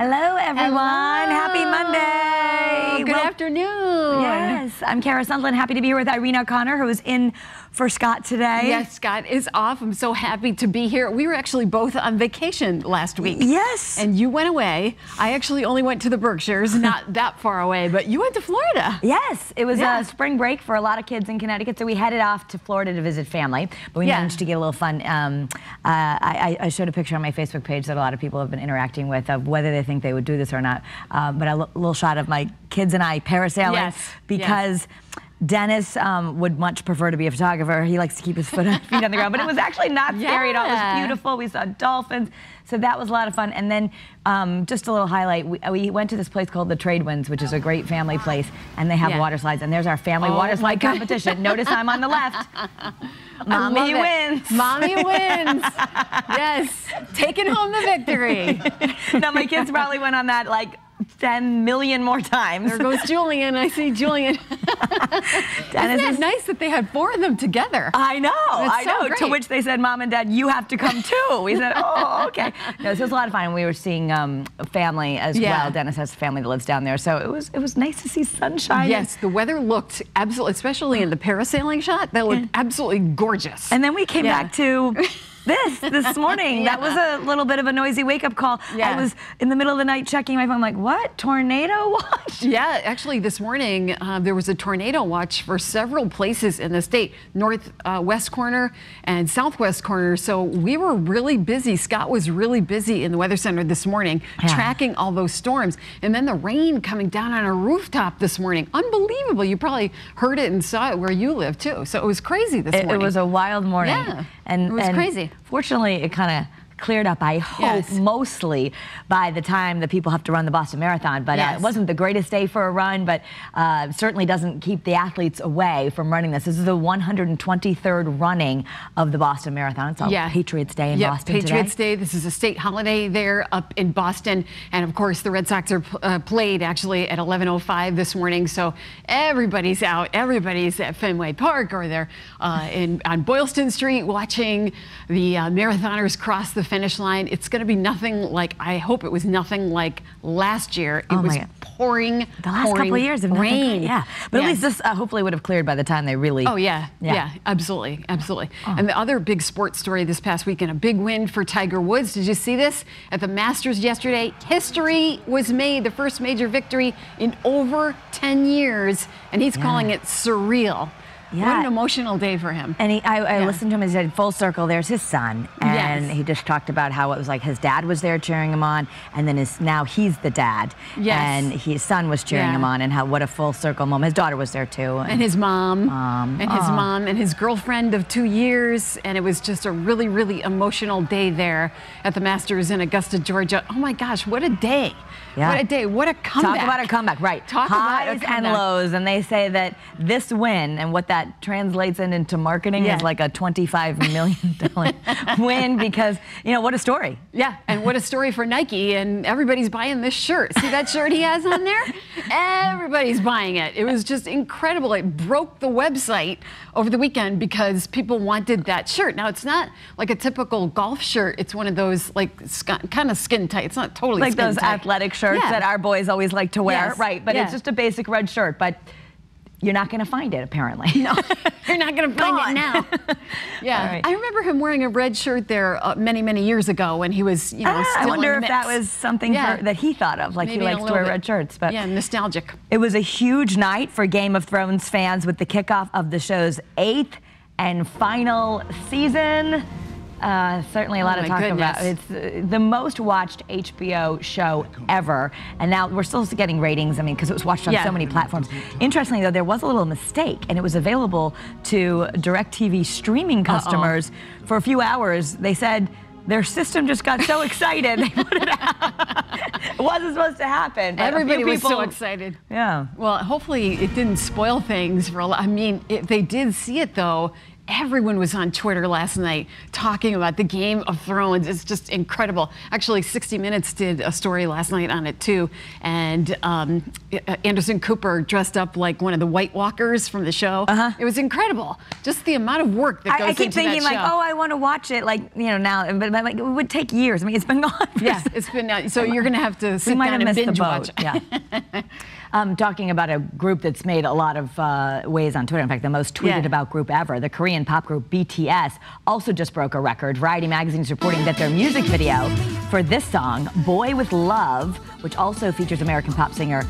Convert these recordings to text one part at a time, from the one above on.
Hello, everyone. Hello. Happy Monday. Good afternoon. Yes, I'm Sundlun. Happy to be here with Irene O'Connor, who is in for Scott today. Yes, Scott is off. I'm so happy to be here. We were actually both on vacation last week. Yes. And you went away. I actually only went to the Berkshires, not that far away, but you went to Florida. Yes, it was a spring break for a lot of kids in Connecticut, so we headed off to Florida to visit family, but we managed to get a little fun. I showed a picture on my Facebook page that a lot of people have been interacting with of whether they think they would do this or not, but a little shot of my kids and I parasailing because Dennis would much prefer to be a photographer. He likes to keep his feet on the ground, but it was actually not scary at all. It was beautiful. We saw dolphins, so that was a lot of fun. And then just a little highlight, we went to this place called the Trade Winds, which is a great family place, and they have water slides, and there's our family water slide competition. Notice I'm on the left. Mommy wins. Mommy wins. Yes. Taking home the victory. Now, my kids probably went on that like 10 million more times. There goes Julian. I see Julian. Isn't it nice that they had 4 of them together? I know. I know. To which they said, Mom and Dad, you have to come too. We said, oh, okay. No, so it was a lot of fun. We were seeing family as well. Dennis has family that lives down there, so it was nice to see sunshine. Yes, the weather looked absolutely, especially in the parasailing shot, that looked absolutely gorgeous. And then we came back to this morning. That was a little bit of a noisy wake-up call. I was in the middle of the night checking my phone. I'm like, what? Tornado watch? Yeah, actually this morning there was a tornado watch for several places in the state, northwest corner and southwest corner. So we were really busy. Scott was really busy in the Weather Center this morning tracking all those storms. And then the rain coming down on our rooftop this morning. Unbelievable. You probably heard it and saw it where you live too. So it was crazy this morning. It was a wild morning. Yeah, it was crazy. Fortunately, it kind of cleared up, I hope, mostly by the time that people have to run the Boston Marathon. But it wasn't the greatest day for a run, but certainly doesn't keep the athletes away from running this. This is the 123rd running of the Boston Marathon. It's Patriots Day in Boston today. Patriots Day. This is a state holiday there up in Boston. And of course, the Red Sox are played actually at 11:05 this morning. So everybody's out. Everybody's at Fenway Park, or they're on Boylston Street watching the marathoners cross the finish line. It's going to be nothing like, I hope it was nothing like last year. It was pouring, the last couple of years of rain. But at least this hopefully would have cleared by the time they really. Absolutely. And the other big sports story this past weekend, a big win for Tiger Woods. Did you see this at the Masters yesterday? History was made, the first major victory in over 10 years, and he's calling it surreal. What an emotional day for him. And I listened to him, he said, full circle, there's his son. And he just talked about how it was like his dad was there cheering him on, and then now he's the dad. And his son was cheering him on, and what a full circle moment. His daughter was there too. And his mom. And his girlfriend of 2 years. And it was just a really, really emotional day there at the Masters in Augusta, Georgia. Oh my gosh, what a day. What a day. What a comeback. Talk about a comeback, right. Highs and lows. And they say that this win and what that translates into marketing is like a $25 million win, because, you know, what a story. Yeah, and what a story for Nike. And everybody's buying this shirt. See that shirt he has on there? Everybody's buying it. It was just incredible. It broke the website over the weekend because people wanted that shirt. Now, it's not like a typical golf shirt. It's one of those, like, kind of skin tight. It's not totally like skin those tight. athletic shirts that our boys always like to wear. Right, but it's just a basic red shirt. But you're not going to find it, apparently. No, you're not going to find it now. I remember him wearing a red shirt there many, many years ago when he was, you know, still I wonder in the if that was something that he thought of, like maybe he likes to wear red shirts. But nostalgic. It was a huge night for Game of Thrones fans with the kickoff of the show's 8th and final season. Certainly a lot of talk about. It's the most watched HBO show ever, and now we're still getting ratings. I mean, because it was watched on so many platforms. Interestingly, though, there was a little mistake, and it was available to DirecTV streaming customers for a few hours. They said their system just got so excited they put it out. It wasn't supposed to happen. Everybody was so excited. Yeah. Well, hopefully it didn't spoil things for a lot. I mean, they did see it though. everyone was on Twitter last night talking about the Game of Thrones. It's just incredible. Actually, 60 Minutes did a story last night on it too. And Anderson Cooper dressed up like one of the White Walkers from the show. It was incredible. Just the amount of work that goes into that show. I keep thinking like, oh, I want to watch it, like, you know, now, but like, it would take years. I mean, it's been gone. It's been, so you're going to have to sit down and binge watch. Talking about a group that's made a lot of waves on Twitter. In fact, the most tweeted about group ever, the Korean pop group BTS, also just broke a record. Variety magazine is reporting that their music video for this song, Boy with Love, which also features American pop singer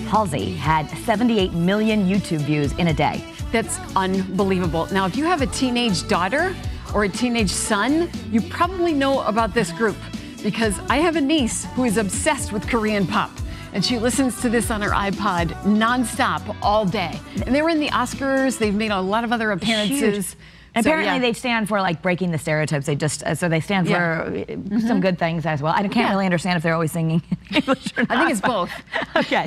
Halsey, had 78 million YouTube views in a day. That's unbelievable. Now, if you have a teenage daughter or a teenage son, you probably know about this group, because I have a niece who is obsessed with Korean pop. And she listens to this on her iPod nonstop all day. And they were in the Oscars. They've made a lot of other appearances. Apparently they stand for like breaking the stereotypes. They just so they stand for some good things as well. I can't really understand if they're always singing English or not. I think it's both. Okay.